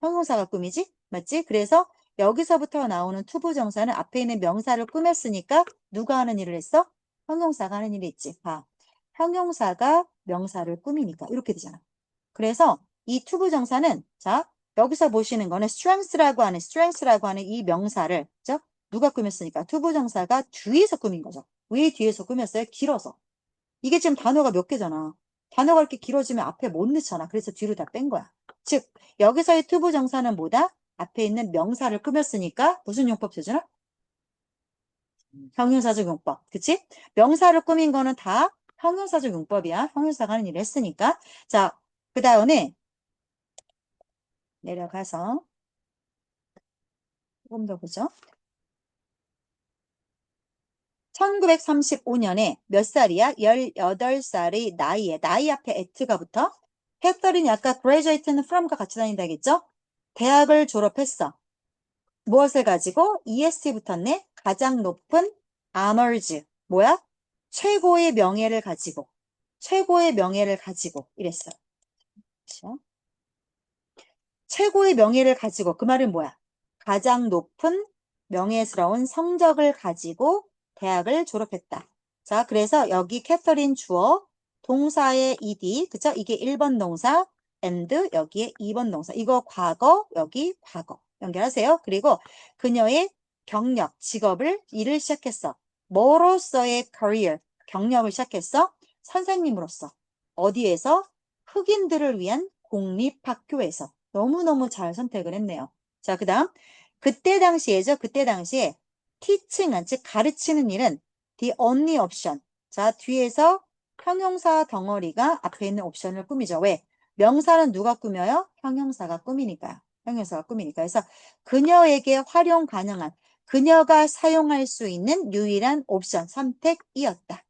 형용사가 꾸미지? 맞지? 그래서 여기서부터 나오는 투부정사는 앞에 있는 명사를 꾸몄으니까 누가 하는 일을 했어? 형용사가 하는 일이 있지. 봐. 형용사가 명사를 꾸미니까 이렇게 되잖아. 그래서 이 투부정사는 자 여기서 보시는 거는 strength라고 하는 이 명사를 그죠? 누가 꾸몄으니까 투부정사가 뒤에서 꾸민 거죠. 왜 뒤에서 꾸몄어요? 길어서. 이게 지금 단어가 몇 개잖아. 단어가 이렇게 길어지면 앞에 못 넣잖아. 그래서 뒤로 다 뺀 거야. 즉 여기서의 투부정사는 뭐다? 앞에 있는 명사를 꾸몄으니까 무슨 용법 쓰잖아? 형용사적 용법. 그치? 명사를 꾸민 거는 다 형용사적 용법이야. 형용사가 하는 일을 했으니까. 자, 그 다음에 내려가서 조금 더 보죠. 1935년에 몇 살이야? 18살의 나이에 나이 앞에 at가 붙어. 캐서린이 아까 graduate는 from과 같이 다닌다 했죠? 대학을 졸업했어. 무엇을 가지고? EST 붙었네. 가장 높은 honors. 뭐야? 최고의 명예를 가지고. 최고의 명예를 가지고 이랬어요. 그렇죠? 최고의 명예를 가지고 그 말은 뭐야? 가장 높은 명예스러운 성적을 가지고 대학을 졸업했다. 자, 그래서 여기 캐서린 주어, 동사의 ed, 그쵸? 이게 1번 동사, and 여기에 2번 동사. 이거 과거, 여기 과거. 연결하세요. 그리고 그녀의 경력, 직업을, 일을 시작했어. 뭐로서의 career, 경력을 시작했어? 선생님으로서. 어디에서? 흑인들을 위한 공립학교에서. 너무너무 잘 선택을 했네요. 자, 그 다음. 그때 당시에죠. 그때 당시에 teaching, 즉 가르치는 일은 the only option. 자, 뒤에서 형용사 덩어리가 앞에 있는 옵션을 꾸미죠. 왜? 명사는 누가 꾸며요? 형용사가 꾸미니까요. 형용사가 꾸미니까. 그래서 그녀에게 활용 가능한, 그녀가 사용할 수 있는 유일한 옵션, 선택이었다.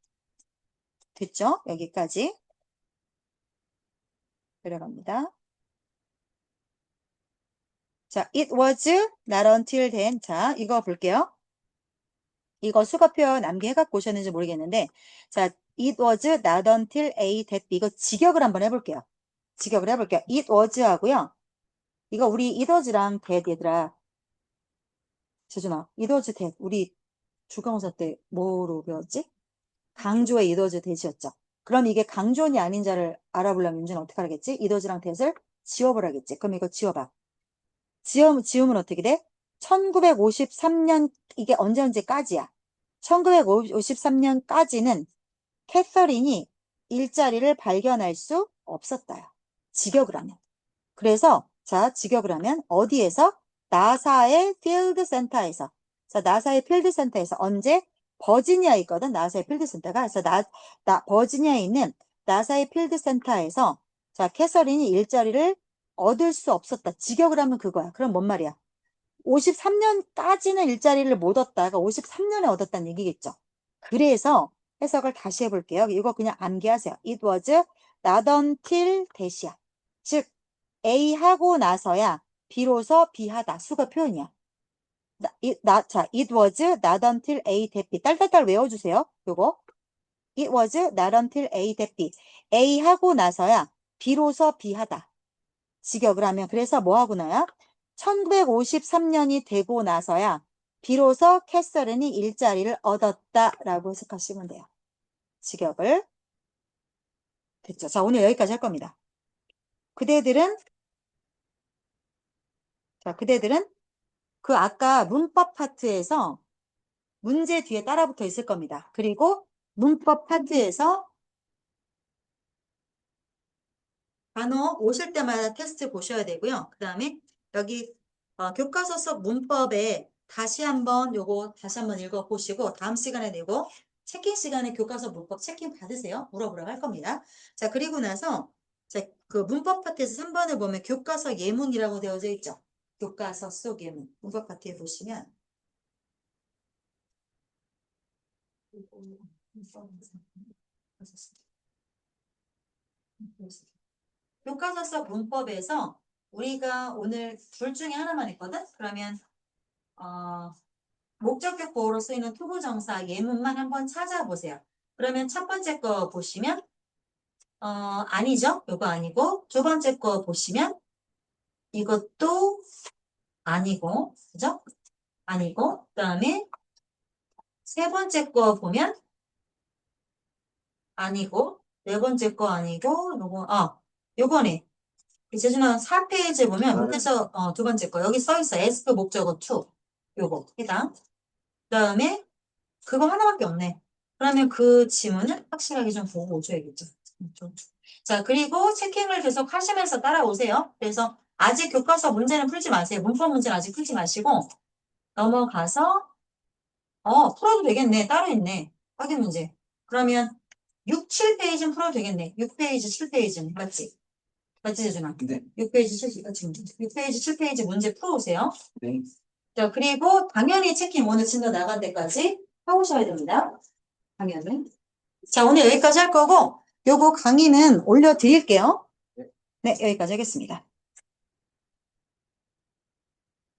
됐죠? 여기까지 들어갑니다. 자, it was not until then. 자, 이거 볼게요. 이거 수거 표현 암기해갖고 오셨는지 모르겠는데, 자, it was not until A that B. 이거 직역을 한번 해볼게요. 직역을 해볼게요. it was 하고요. 이거 우리 it was랑 that 얘들아. 재준아, it was that. 우리 주강사 때 뭐로 배웠지? 강조의 it was that이었죠. 그럼 이게 강조니 아닌 자를 알아보려면 윤주는 어떻게 하겠지? it was랑 that을 지워보라겠지. 그럼 이거 지워봐. 지우면 어떻게 돼? 1953년, 이게 언제까지야? 1953년까지는 캐서린이 일자리를 발견할 수 없었다요. 직역을 하면. 그래서 자, 직역을 하면 어디에서? 나사의 필드 센터에서. 자, 나사의 필드 센터에서 언제? 버지니아에 있거든. 나사의 필드 센터가. 그래서 버지니아에 있는 나사의 필드 센터에서 자, 캐서린이 일자리를 얻을 수 없었다. 직역을 하면 그거야. 그럼 뭔 말이야? 53년까지는 일자리를 못 얻다가 53년에 얻었다는 얘기겠죠. 그래서 해석을 다시 해볼게요. 이거 그냥 암기하세요. It was not until that이야. 즉 A 하고 나서야 비로소 B하다. 수거 표현이야. 자, it was not until A that B. 딸딸딸 외워주세요. 요거. It was not until A that B. A 하고 나서야 비로소 B하다. 직역을 하면 그래서 뭐 하고 나야? 1953년이 되고 나서야 비로소 캐서린이 일자리를 얻었다라고 해석하시면 돼요. 직역을. 됐죠? 자, 오늘 여기까지 할 겁니다. 그대들은 그 아까 문법 파트에서 문제 뒤에 따라붙어 있을 겁니다. 그리고 문법 파트에서 단어 오실 때마다 테스트 보셔야 되고요. 그 다음에 여기 교과서 속 문법에 다시 한번 읽어보시고 다음 시간에 내고 체킹 시간에 교과서 문법 체킹 받으세요. 물어보라고 할 겁니다. 자, 그리고 나서 자, 그 문법 파트에서 3번을 보면 교과서 예문이라고 되어져 있죠. 교과서 속 예문. 문법 파트에 보시면 교과서 속 문법에서 우리가 오늘 둘 중에 하나만 했거든? 그러면 목적격 보호로 쓰이는 투부정사 예문만 한번 찾아보세요. 그러면 첫 번째 거 보시면 아니죠? 이거 아니고 두 번째 거 보시면 이것도 아니고 그죠? 아니고 그 다음에 세 번째 거 보면 아니고 네 번째 거 아니고 요거네. 재준아 4페이지 보면 밑에서 두 번째 거 여기 써있어. 에스크 목적어 to 요거 해당. 그 다음에 그거 하나밖에 없네. 그러면 그 지문을 확실하게 좀 보고 오셔야겠죠. 자, 그리고 체킹을 계속 하시면서 따라오세요. 그래서 아직 교과서 문제는 풀지 마세요. 문법 문제는 아직 풀지 마시고 넘어가서 풀어도 되겠네. 따로 있네. 확인 문제. 그러면 6, 7페이지는 풀어도 되겠네. 6페이지, 7페이지는. 맞지? 맞지, 재준아?
네.
6페이지, 6페이지, 7페이지 문제 풀어오세요.
네.
자, 그리고 당연히 체킹 오늘 진도 나간 데까지 해오셔야 됩니다. 당연히. 자, 오늘 여기까지 할 거고, 요거 강의는 올려드릴게요. 네, 여기까지 하겠습니다.